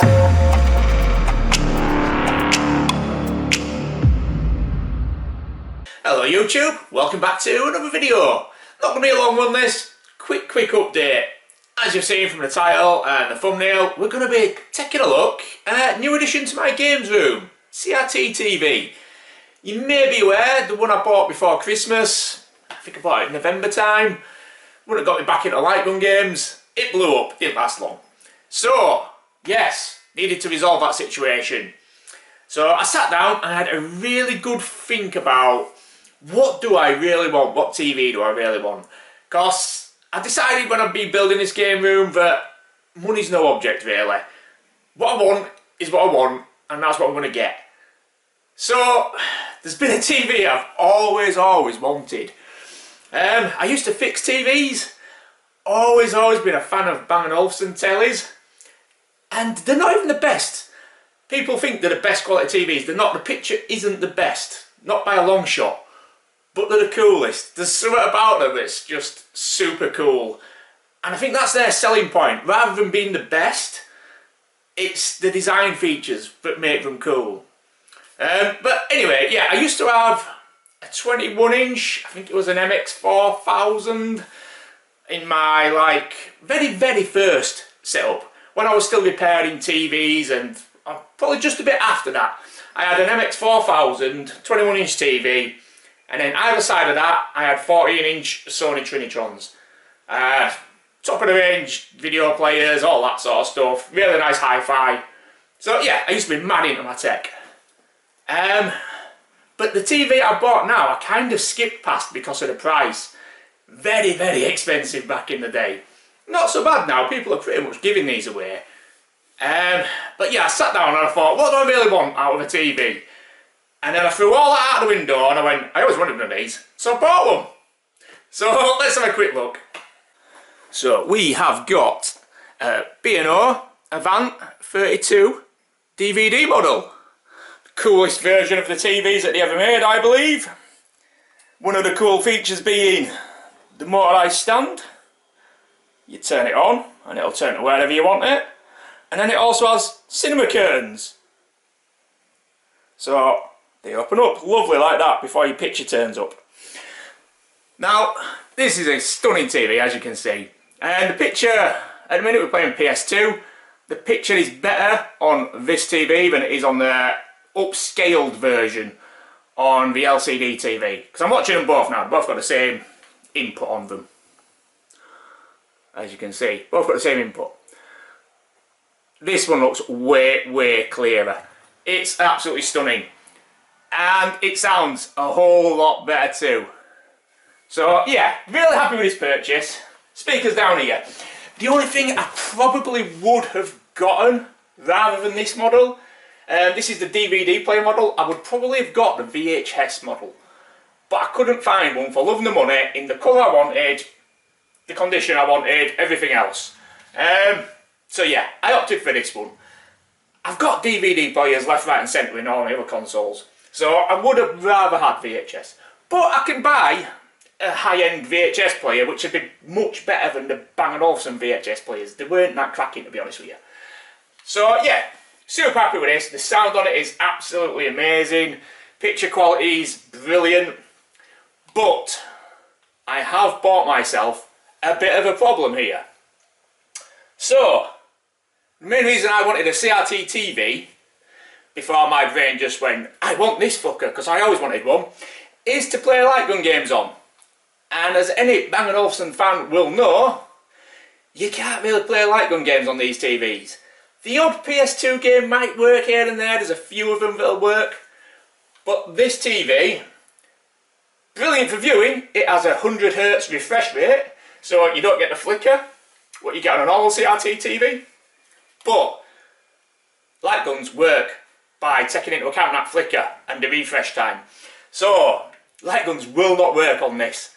Hello YouTube, welcome back to another video. Not going to be a long one this, quick update. As you've seen from the title and the thumbnail, we're going to be taking a look at a new addition to my games room, CRT TV. You may be aware, the one I bought before Christmas, I think I bought it in November time, would have got me back into light gun games. It blew up, didn't last long. So, yes, needed to resolve that situation. So I sat down and I had a really good think about what do I really want, what TV do I really want. Because I decided when I'd be building this game room that money's no object really. What I want is what I want, and that's what I'm going to get. So there's been a TV I've always wanted. I used to fix TVs. Always been a fan of Bang & Olufsen tellies. And they're not even the best. People think they're the best quality TVs. They're not. The picture isn't the best. Not by a long shot. But they're the coolest. There's something about them that's just super cool. And I think that's their selling point. Rather than being the best, it's the design features that make them cool. But anyway, yeah, I used to have a 21 inch, I think it was an MX4000 in my very first setup. When I was still repairing TVs and probably just a bit after that. I had an MX4000 21 inch TV. And then either side of that, I had 14 inch Sony Trinitrons. Top of the range video players, all that sort of stuff. Really nice hi-fi. So yeah, I used to be mad into my tech. But the TV I bought now, I kind of skipped past because of the price. Very expensive back in the day. Not so bad now, people are pretty much giving these away. But yeah, I sat down and I thought, what do I really want out of a TV? And then I threw all that out the window and I went, I always wanted one of these, so I bought one. So let's have a quick look. So we have got a B&O Avant 32 DVD model. The coolest version of the TVs that they ever made, I believe. One of the cool features being the motorised stand. You turn it on and it'll turn to wherever you want it. And then it also has cinema curtains. So they open up lovely like that before your picture turns up. Now, this is a stunning TV, as you can see. And the picture, at the minute we're playing PS2, the picture is better on this TV than it is on the upscaled version on the LCD TV. Because I'm watching them both now, both got the same input on them. As you can see, both got the same input. This one looks way clearer. It's absolutely stunning. And it sounds a whole lot better too. So yeah, really happy with this purchase. Speakers down here. The only thing I probably would have gotten rather than this model, this is the DVD player model, I would probably have got the VHS model. But I couldn't find one for love and the money in the colour I wanted, the condition I wanted, everything else. So yeah, I opted for this one. I've got DVD players left, right and centre in all my other consoles. So I would have rather had VHS. But I can buy a high-end VHS player which would be much better than the Bang & Olufsen VHS players. They weren't that cracking, to be honest with you. So yeah, super happy with this. The sound on it is absolutely amazing. Picture quality is brilliant. But I have bought myself a bit of a problem here. So the main reason I wanted a CRT TV, before my brain just went, I want this fucker, because I always wanted one, is to play light gun games on. And as any Bang & Olufsen fan will know, you can't really play light gun games on these TVs. The odd PS2 game might work here and there, there's a few of them that'll work. But this TV, brilliant for viewing, it has a 100Hz refresh rate, so you don't get the flicker, what you get on a normal CRT TV. But light guns work by taking into account that flicker and the refresh time. So light guns will not work on this.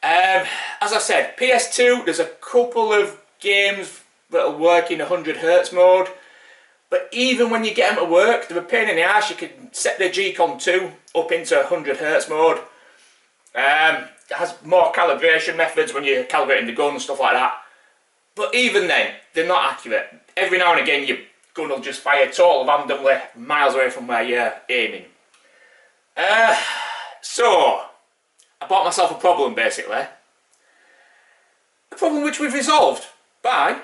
As I said, PS2, there's a couple of games that'll work in 100Hz mode, but even when you get them to work, they're a pain in the arse. You can set the G-Con 2 up into 100Hz mode. It has more calibration methods when you're calibrating the gun and stuff like that. But even then, they're not accurate. Every now and again you gun will just fire totally randomly, miles away from where you're aiming. So, I bought myself a problem basically. A problem which we've resolved by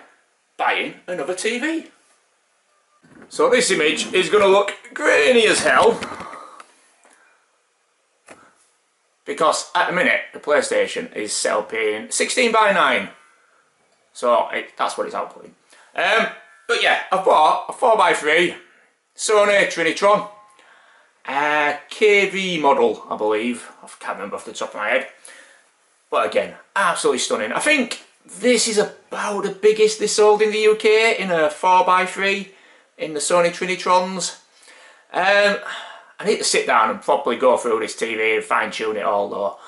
buying another TV. So this image is going to look grainy as hell, because at the minute the PlayStation is set up in 16:9, so that's what it's outputting. But yeah, I've bought a 4x3 Sony Trinitron, KV model, I believe. I can't remember off the top of my head, but again, absolutely stunning. I think this is about the biggest they sold in the UK in a 4x3 in the Sony Trinitrons. I need to sit down and properly go through this TV and fine tune it all though,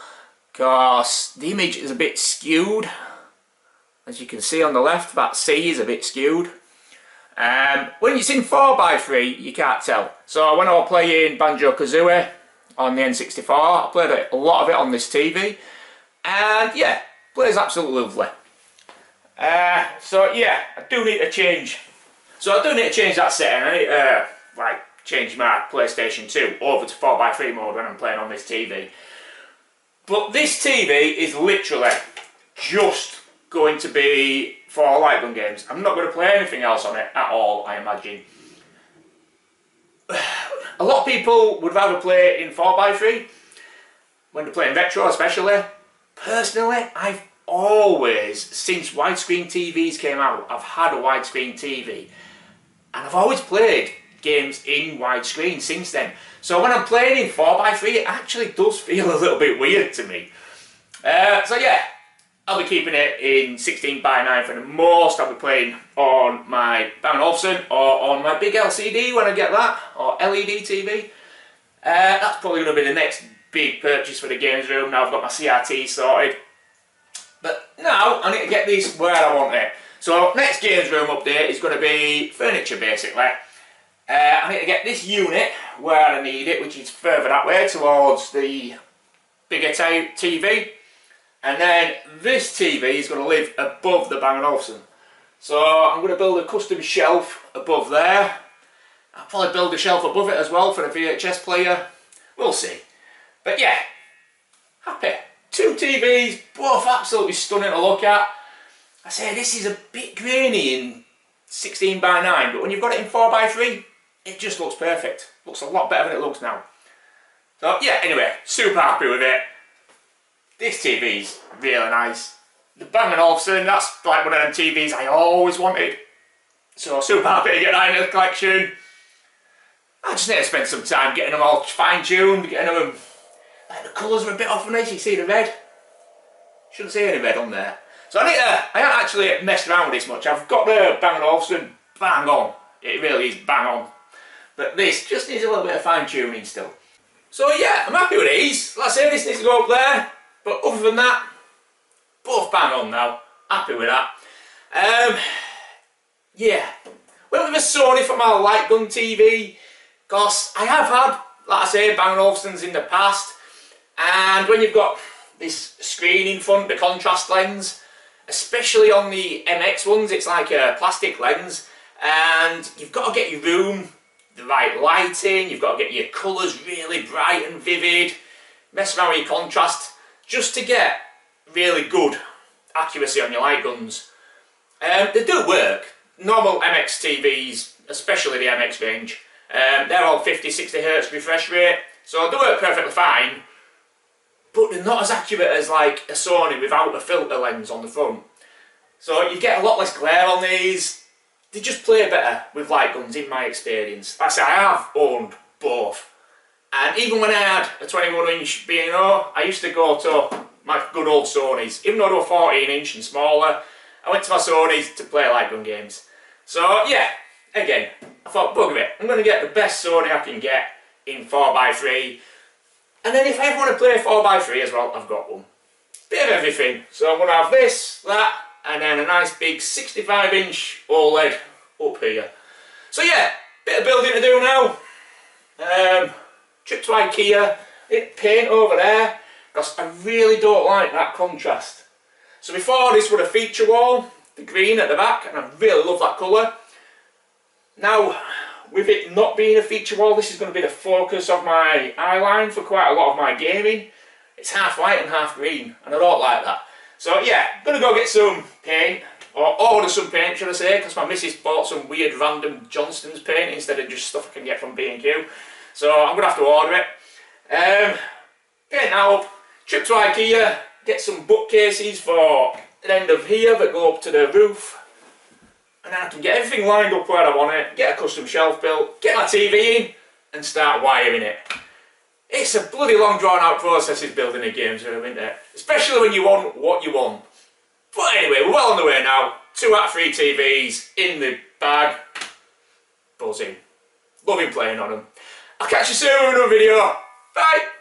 because the image is a bit skewed. As you can see on the left, that C is a bit skewed. When it's in 4x3 you can't tell. So when I was playing Banjo-Kazooie on the N64, I played a lot of it on this TV, and yeah, plays absolutely lovely. So yeah, I do need to change. So I do need to change that setting. I need to like change my PlayStation 2 over to 4x3 mode when I'm playing on this TV. But this TV is literally just going to be for light gun games. I'm not going to play anything else on it at all, I imagine. A lot of people would rather play in 4x3 when they're playing retro especially. Personally, I've always, since widescreen TVs came out, I've had a widescreen TV, and I've always played games in widescreen since then. So when I'm playing in 4x3 it actually does feel a little bit weird to me. So yeah, I'll be keeping it in 16:9 for the most. I'll be playing on my Bang & Olufsen or on my big LCD when I get that, or LED TV. That's probably going to be the next big purchase for the games room. Now I've got my CRT sorted. But now I need to get this where I want it. So next games room update is going to be furniture basically. I need to get this unit where I need it, which is further that way towards the bigger TV. And then this TV is going to live above the Bang & Olufsen. So I'm going to build a custom shelf above there. I'll probably build a shelf above it as well for the VHS player. We'll see. But yeah, happy. Two TVs, both absolutely stunning to look at. I say this is a bit grainy in 16:9, but when you've got it in 4x3, it just looks perfect. Looks a lot better than it looks now. So yeah, anyway, super happy with it. This TV's really nice. The Bang & Olufsen, that's like one of them TVs I always wanted. So super happy to get that into the collection. I just need to spend some time getting them all fine-tuned, getting them... Like the colours are a bit off on this, you see the red? Shouldn't see any red on there. So I haven't actually messed around with this much. I've got the Bang & Olufsen bang on. It really is bang on. But this just needs a little bit of fine-tuning still. So yeah, I'm happy with these. Like I say, this needs to go up there. But other than that, both bang on now. Happy with that. Yeah. Went with a Sony for my light gun TV. Because I have had, like I say, Bang & Olufsen's in the past. And when you've got this screen in front, the contrast lens, especially on the MX ones, it's like a plastic lens. And you've got to get your room the right lighting, you've got to get your colours really bright and vivid, mess around with your contrast, just to get really good accuracy on your light guns. They do work. Normal MX TVs, especially the MX range, they're all 50-60 Hz refresh rate, so they work perfectly fine, but they're not as accurate as like a Sony without a filter lens on the front. So you get a lot less glare on these. They just play better with light guns in my experience. Like I say, I have owned both. And even when I had a 21-inch B&O, I used to go to my good old Sonys. Even though they were 14-inch and smaller, I went to my Sonys to play light gun games. So yeah, again, I thought, bugger it, I'm going to get the best Sony I can get in 4x3. And then if I ever want to play 4x3 as well, I've got one. Bit of everything. So I'm going to have this, that, and then a nice big 65-inch OLED up here. So yeah, bit of building to do now. Trip to IKEA, paint over there, because I really don't like that contrast. So before, this was a feature wall, the green at the back, and I really love that colour. Now, with it not being a feature wall, this is going to be the focus of my eyeline for quite a lot of my gaming. It's half white and half green, and I don't like that. So yeah, I'm going to go get some paint, or order some paint should I say, because my missus bought some weird random Johnston's paint instead of just stuff I can get from B&Q. So I'm going to have to order it. Okay, now, trip to IKEA, get some bookcases for the end of here that go up to the roof. And then I can get everything lined up where I want it, get a custom shelf built, get my TV in, and start wiring it. It's a bloody long drawn out process is building a games room, isn't it? Especially when you want what you want. But anyway, we're well on the way now. 2 out of 3 TVs in the bag. Buzzing. Loving playing on them. I'll catch you soon with another video. Bye!